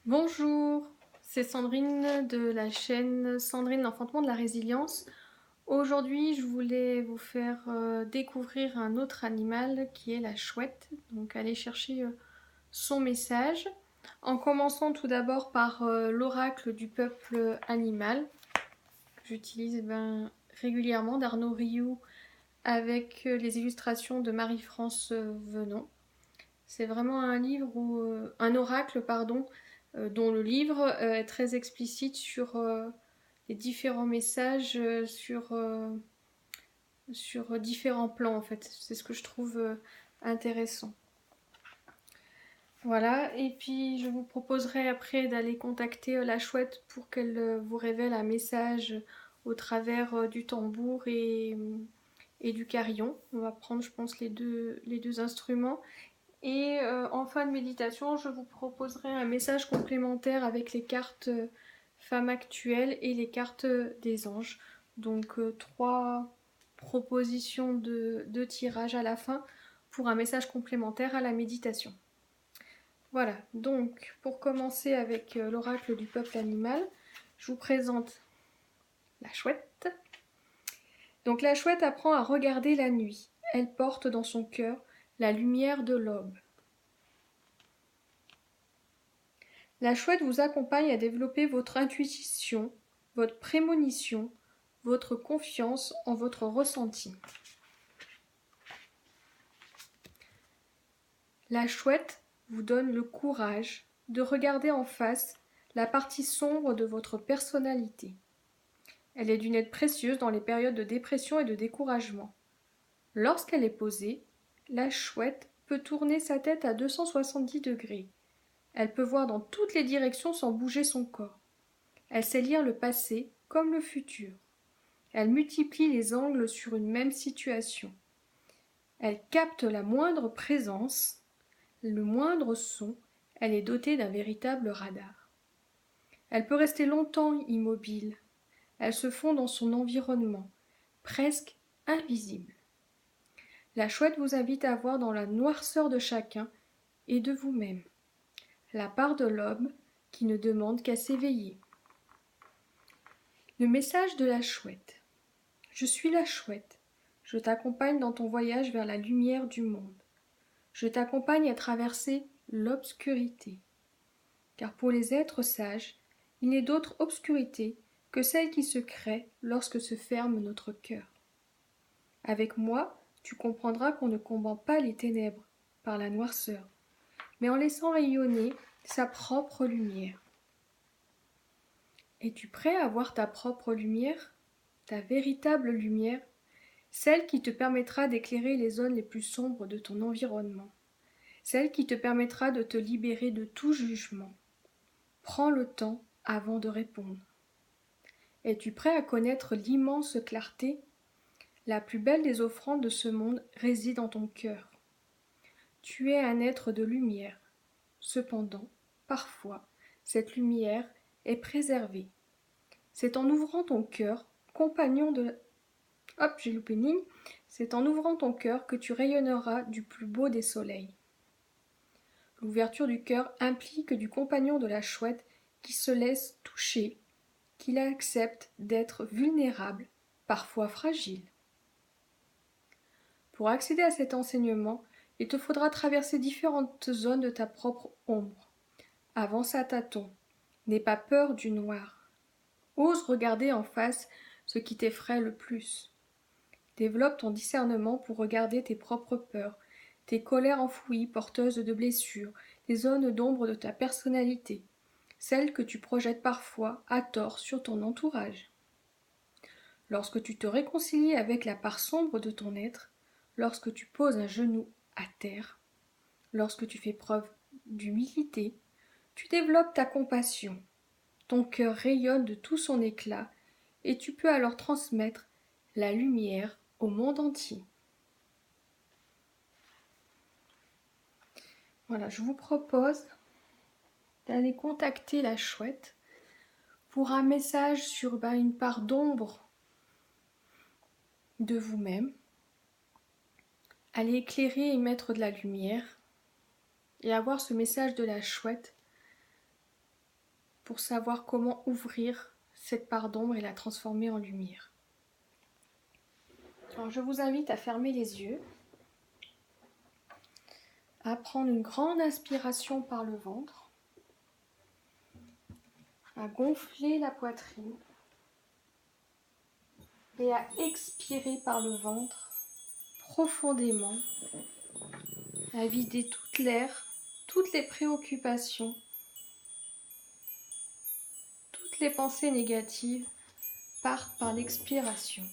Bonjour, c'est Sandrine de la chaîne Sandrine l'enfantement de la résilience. Aujourd'hui, je voulais vous faire découvrir un autre animal qui est la chouette. Donc, allez chercher son message. En commençant tout d'abord par l'oracle du peuple animal, que j'utilise régulièrement d'Arnaud Rioux avec les illustrations de Marie-France Venon. C'est vraiment un livre où, un oracle, pardon, dont le livre est très explicite sur les différents messages sur différents plans en fait. C'est ce que je trouve intéressant. Voilà, et puis je vous proposerai après d'aller contacter la chouette pour qu'elle vous révèle un message au travers du tambour et du carillon. On va prendre, je pense, les deux instruments. Et en fin de méditation, je vous proposerai un message complémentaire avec les cartes femmes actuelles et les cartes des anges. Donc trois propositions de tirage à la fin pour un message complémentaire à la méditation. Voilà, donc pour commencer avec l'oracle du peuple animal, je vous présente la chouette. Donc la chouette apprend à regarder la nuit. Elle porte dans son cœur la lumière de l'aube. La chouette vous accompagne à développer votre intuition, votre prémonition, votre confiance en votre ressenti. La chouette vous donne le courage de regarder en face la partie sombre de votre personnalité. Elle est d'une aide précieuse dans les périodes de dépression et de découragement. Lorsqu'elle est posée, la chouette peut tourner sa tête à 270 degrés. Elle peut voir dans toutes les directions sans bouger son corps. Elle sait lire le passé comme le futur. Elle multiplie les angles sur une même situation. Elle capte la moindre présence, le moindre son. Elle est dotée d'un véritable radar. Elle peut rester longtemps immobile. Elle se fond dans son environnement, presque invisible. La chouette vous invite à voir dans la noirceur de chacun et de vous-même la part de l'homme qui ne demande qu'à s'éveiller. Le message de la chouette. Je suis la chouette. Je t'accompagne dans ton voyage vers la lumière du monde. Je t'accompagne à traverser l'obscurité. Car pour les êtres sages, il n'est d'autre obscurité que celle qui se crée lorsque se ferme notre cœur. Avec moi, tu comprendras qu'on ne combat pas les ténèbres par la noirceur, mais en laissant rayonner sa propre lumière. Es-tu prêt à voir ta propre lumière, ta véritable lumière, celle qui te permettra d'éclairer les zones les plus sombres de ton environnement, celle qui te permettra de te libérer de tout jugement? Prends le temps avant de répondre. Es-tu prêt à connaître l'immense clarté? La plus belle des offrandes de ce monde réside en ton cœur. Tu es un être de lumière. Cependant, parfois, cette lumière est préservée. C'est en ouvrant ton cœur, compagnon de... Hop, j'ai loupé une ligne. C'est en ouvrant ton cœur que tu rayonneras du plus beau des soleils. L'ouverture du cœur implique du compagnon de la chouette qui se laisse toucher, qu'il accepte d'être vulnérable, parfois fragile. Pour accéder à cet enseignement, il te faudra traverser différentes zones de ta propre ombre. Avance à tâtons. N'aie pas peur du noir. Ose regarder en face ce qui t'effraie le plus. Développe ton discernement pour regarder tes propres peurs, tes colères enfouies porteuses de blessures, les zones d'ombre de ta personnalité, celles que tu projettes parfois à tort sur ton entourage. Lorsque tu te réconcilies avec la part sombre de ton être, lorsque tu poses un genou à terre, lorsque tu fais preuve d'humilité, tu développes ta compassion. Ton cœur rayonne de tout son éclat et tu peux alors transmettre la lumière au monde entier. Voilà, je vous propose d'aller contacter la chouette pour un message sur une part d'ombre de vous-même. Aller éclairer et mettre de la lumière et avoir ce message de la chouette pour savoir comment ouvrir cette part d'ombre et la transformer en lumière. Alors je vous invite à fermer les yeux, à prendre une grande inspiration par le ventre, à gonfler la poitrine et à expirer par le ventre profondément, à vider toute l'air, toutes les préoccupations, toutes les pensées négatives partent par l'expiration.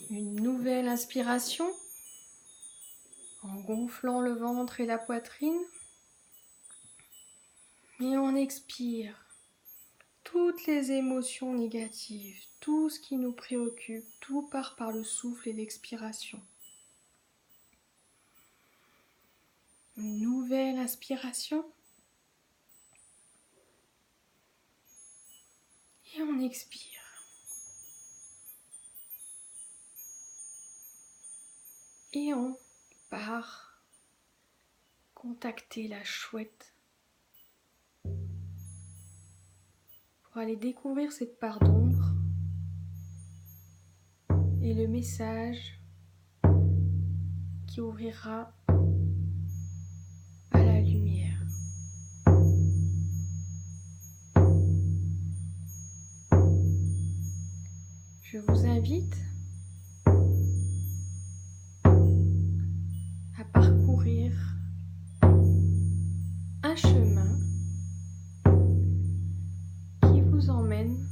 Une nouvelle inspiration en gonflant le ventre et la poitrine. Et on expire toutes les émotions négatives, tout ce qui nous préoccupe, tout part par le souffle et l'expiration. Une nouvelle inspiration. Et on expire. Et on part contacter la chouette pour aller découvrir cette part d'ombre et le message qui ouvrira à la lumière. Je vous invite à parcourir un chemin qui vous emmène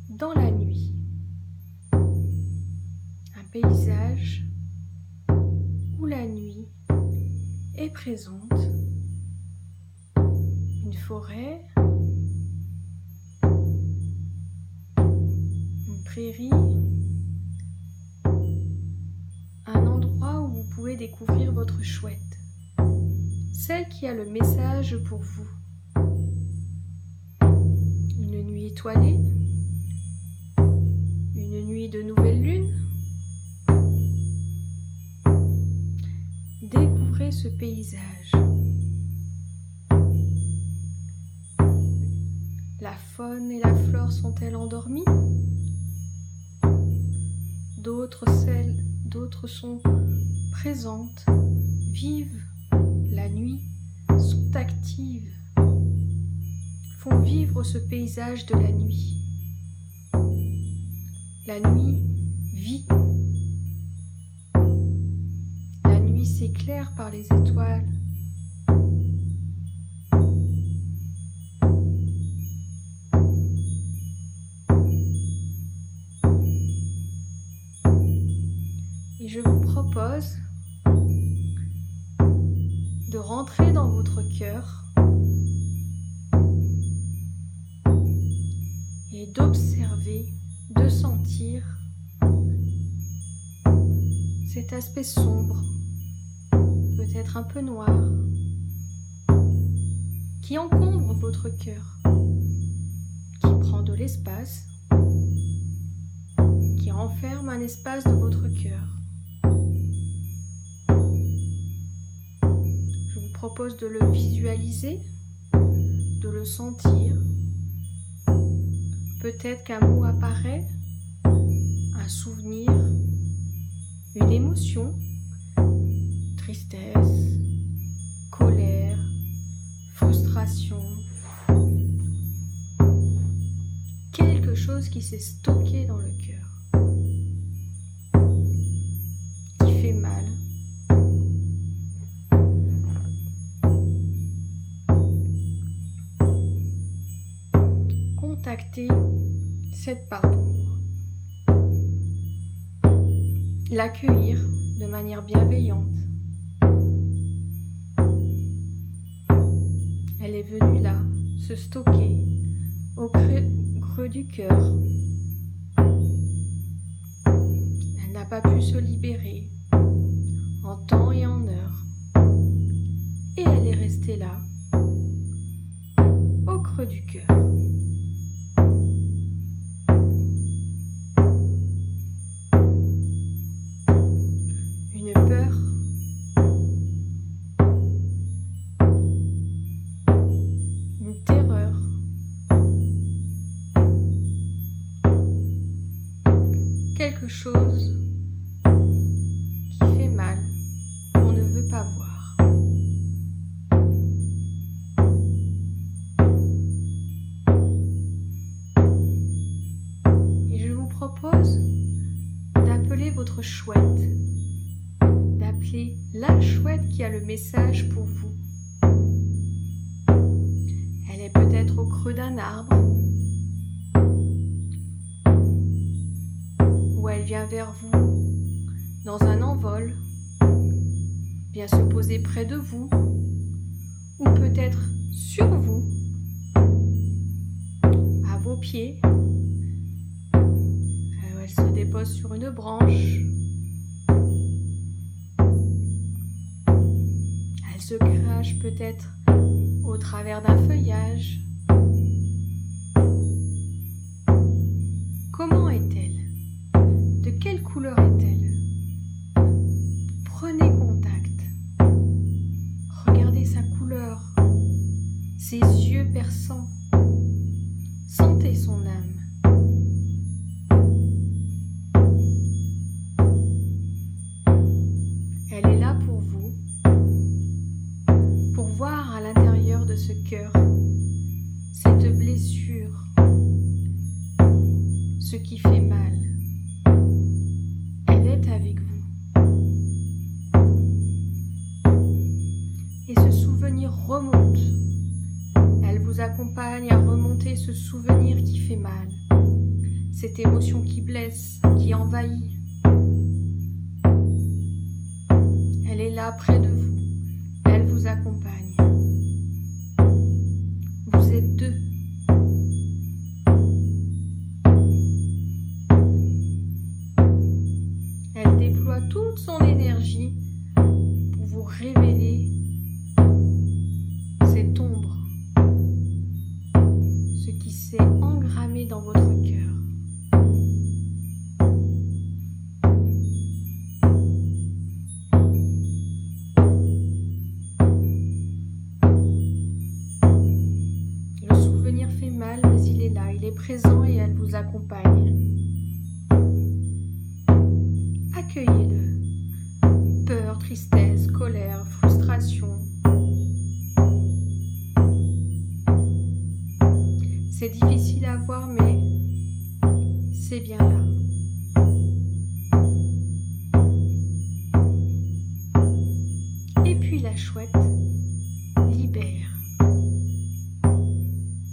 dans la nuit. Un paysage où la nuit est présente. Une forêt, une prairie, un endroit où vous pouvez découvrir votre chouette, celle qui a le message pour vous. Une nuit étoilée, une nuit de nouvelle lune. Découvrez ce paysage. La faune et la flore sont-elles endormies? D'autres sont présentes, vivent la nuit, sont actives, font vivre ce paysage de la nuit. La nuit vit. La nuit s'éclaire par les étoiles. Et je vous propose de rentrer dans votre cœur et d'observer, de sentir cet aspect sombre, peut-être un peu noir, qui encombre votre cœur, qui prend de l'espace, qui renferme un espace de votre cœur. Je vous propose de le visualiser, de le sentir. Peut-être qu'un mot apparaît, un souvenir, une émotion, tristesse, colère, frustration, quelque chose qui s'est stocké dans le cœur, qui fait mal. Contactez cette part d'ombre. L'accueillir de manière bienveillante. Elle est venue là, se stocker au creux du cœur. Elle n'a pas pu se libérer en temps et en heure. Et elle est restée là, au creux du cœur. Une peur, la chouette qui a le message pour vous. Elle est peut-être au creux d'un arbre, ou elle vient vers vous dans un envol, vient se poser près de vous, ou peut-être sur vous, à vos pieds. Elle se dépose sur une branche. Elle se cache peut-être au travers d'un feuillage. Comment est-elle? De quelle couleur est-elle? Prenez contact. Regardez sa couleur, ses yeux perçants. Sentez son âme. Elle est là pour vous, pour voir à l'intérieur de ce cœur cette blessure, ce qui fait mal. Elle est avec vous. Et ce souvenir remonte. Elle vous accompagne à remonter ce souvenir qui fait mal, cette émotion qui blesse, qui envahit. Elle est là près de vous, elle vous accompagne. Vous êtes deux. Elle déploie toute son énergie pour vous révéler cette ombre, ce qui s'est engrammé dans votre cœur. Le souvenir fait mal, mais il est là, il est présent et elle vous accompagne. Accueillez-le. Peur, tristesse, colère, frustration. C'est difficile à voir, mais c'est bien là. Et puis la chouette libère,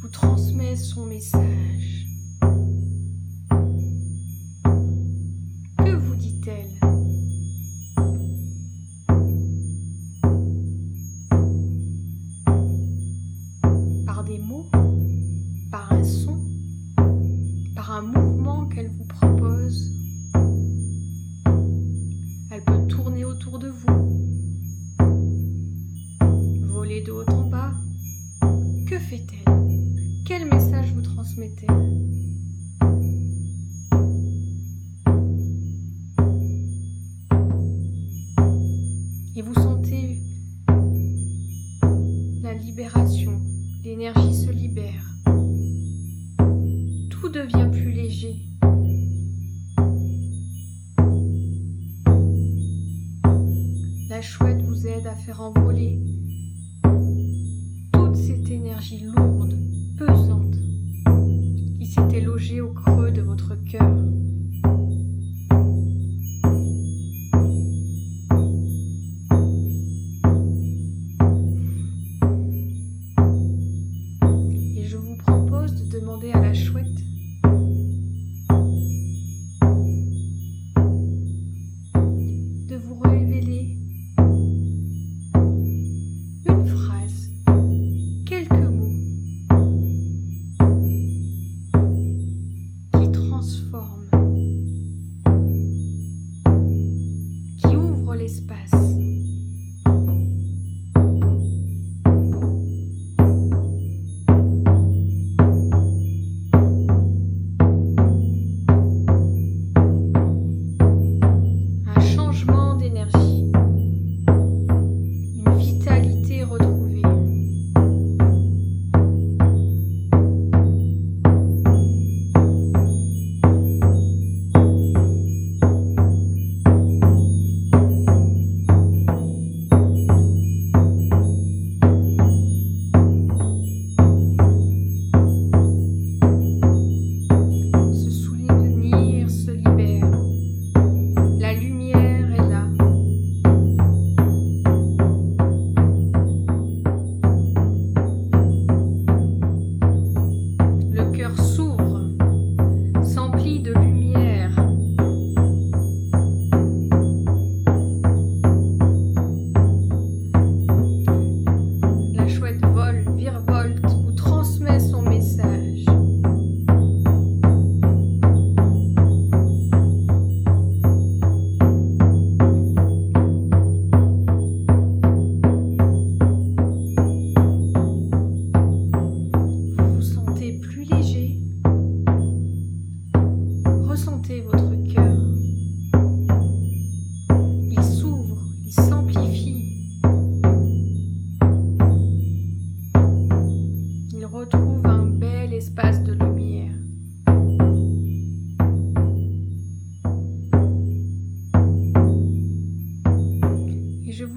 vous transmet son message. Que vous dit-elle? Par des mots? Par un son, par un mouvement qu'elle vous propose. Elle peut tourner autour de vous, voler de haut en bas. Que fait-elle? Quel message vous transmet-elle? Et vous sentez la libération, l'énergie se libère. Tout devient plus léger. La chouette vous aide à faire envoler toute cette énergie lourde, pesante, qui s'était logée au creux de votre cœur. Et je vous propose de demander à la chouette de vous révéler une phrase, quelques mots qui transforment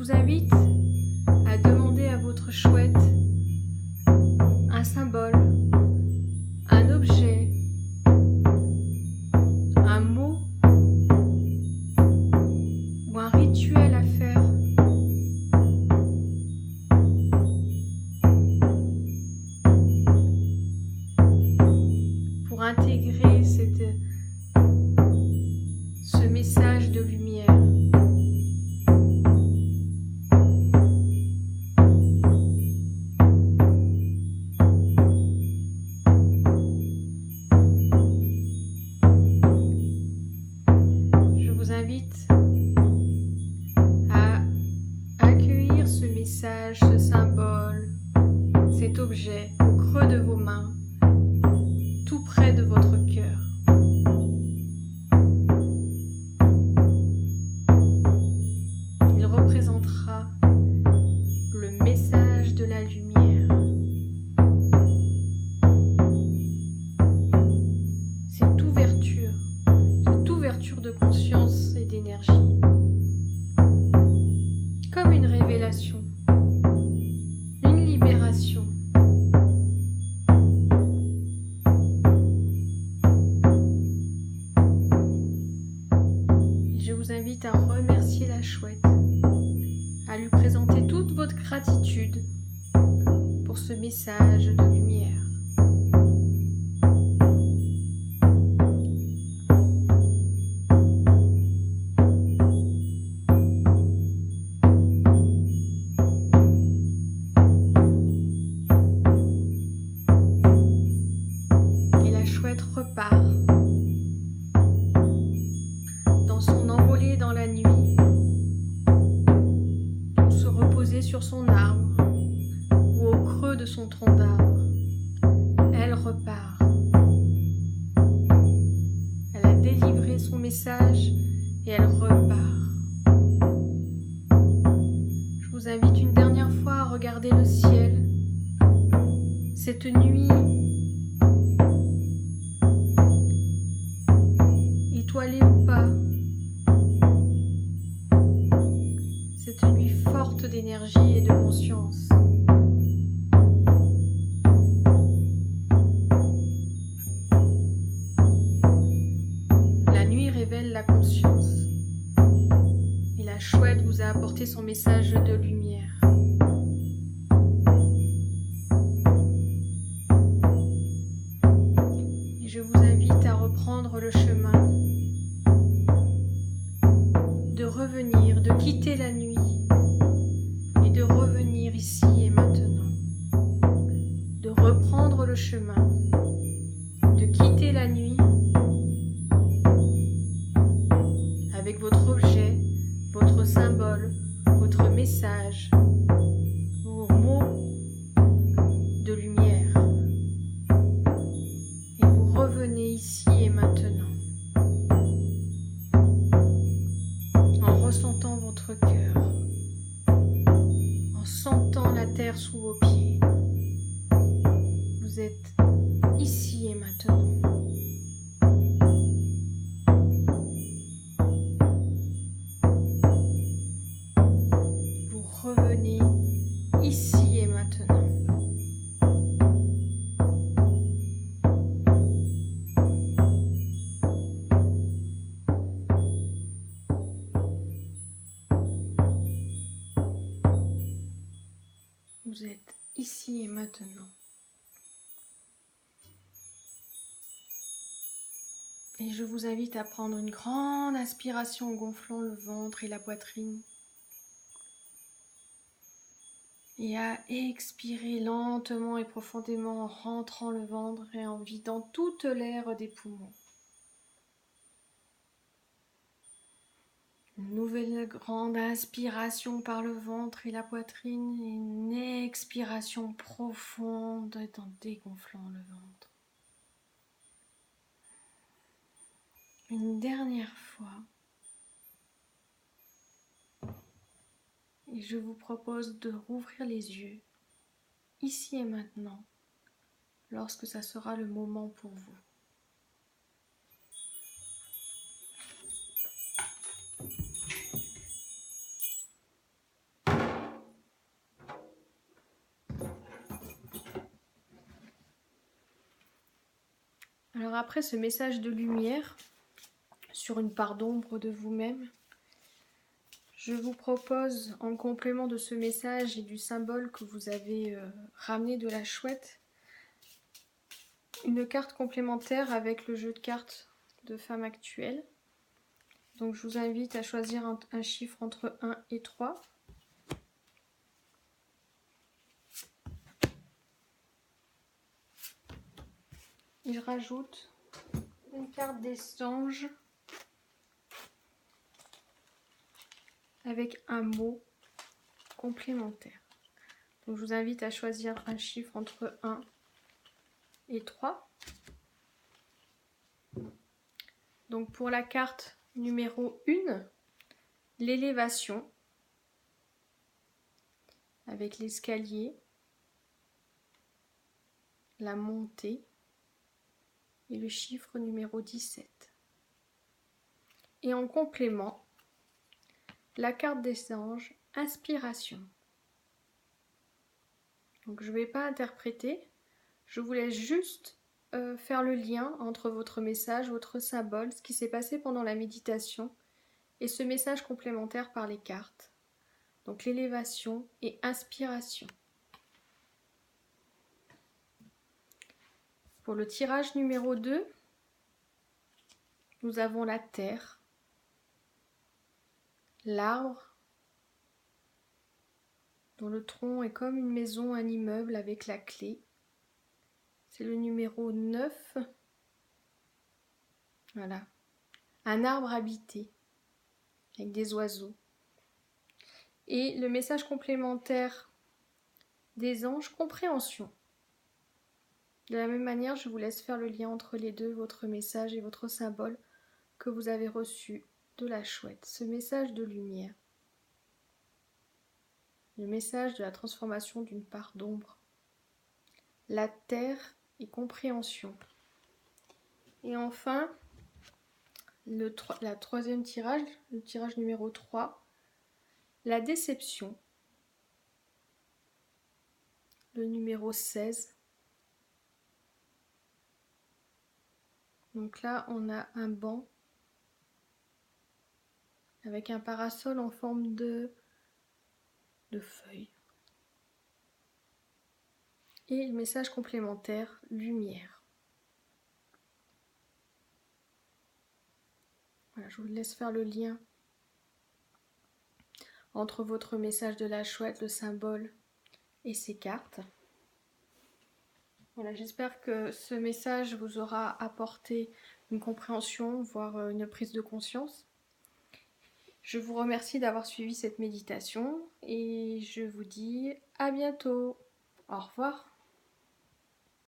vous invite à demander à votre chouette un symbole, un objet, un mot ou un rituel à faire pour intégrer ce message de lumière. Je vous invite à accueillir ce message, ce symbole, cet objet au creux de vos mains, tout près de votre cœur. Il représentera le message de la lumière. Cette ouverture de conscience et d'énergie, comme une révélation, une libération. Et je vous invite à remercier la chouette, à lui présenter toute votre gratitude pour ce message de lumière. Et la chouette repart dans son envolée dans la nuit, pour se reposer sur son arbre ou au creux de son tronc d'arbre. Elle repart. Elle a délivré son message et elle repart. Je vous invite une dernière fois à regarder le ciel. Cette nuit étoilée ou pas, cette nuit forte d'énergie et de conscience. La nuit révèle la conscience et la chouette vous a apporté son message de lumière. Et je vous invite à reprendre le chemin, de revenir, de quitter la nuit et de revenir ici et maintenant, de reprendre le chemin, de quitter la nuit avec votre objet, votre symbole, votre message, vos mots de lumière, et vous revenez ici et maintenant en ressentant votre cœur, en sentant la terre sous vos pieds. Vous êtes ici et maintenant. Vous revenez ici et maintenant. Vous êtes ici et maintenant. Et je vous invite à prendre une grande inspiration en gonflant le ventre et la poitrine. Et à expirer lentement et profondément en rentrant le ventre et en vidant toute l'air des poumons. Une nouvelle grande inspiration par le ventre et la poitrine et une expiration profonde en dégonflant le ventre. Une dernière fois. Et je vous propose de rouvrir les yeux, ici et maintenant, lorsque ça sera le moment pour vous. Alors après ce message de lumière sur une part d'ombre de vous-même, je vous propose, en complément de ce message et du symbole que vous avez ramené de la chouette, une carte complémentaire avec le jeu de cartes de femme actuelle. Donc je vous invite à choisir un chiffre entre 1 et 3. Et je rajoute une carte des anges avec un mot complémentaire. Donc je vous invite à choisir un chiffre entre 1 et 3. Donc pour la carte numéro 1, l'élévation avec l'escalier, la montée et le chiffre numéro 17. Et en complément, la carte des anges, inspiration. Donc je ne vais pas interpréter, je vous laisse juste faire le lien entre votre message, votre symbole, ce qui s'est passé pendant la méditation et ce message complémentaire par les cartes. Donc l'élévation et inspiration. Pour le tirage numéro 2, nous avons la terre, l'arbre, dont le tronc est comme une maison, un immeuble avec la clé. C'est le numéro 9. Voilà. Un arbre habité avec des oiseaux. Et le message complémentaire des anges, compréhension. De la même manière, je vous laisse faire le lien entre les deux, votre message et votre symbole que vous avez reçu de la chouette. Ce message de lumière. Le message de la transformation d'une part d'ombre. La terre et compréhension. Et enfin, la troisième tirage, le tirage numéro 3, la déception. Le numéro 16. Donc là, on a un banc avec un parasol en forme de feuilles. Et le message complémentaire, lumière. Voilà, je vous laisse faire le lien entre votre message de la chouette, le symbole et ces cartes. Voilà, j'espère que ce message vous aura apporté une compréhension, voire une prise de conscience. Je vous remercie d'avoir suivi cette méditation et je vous dis à bientôt. Au revoir.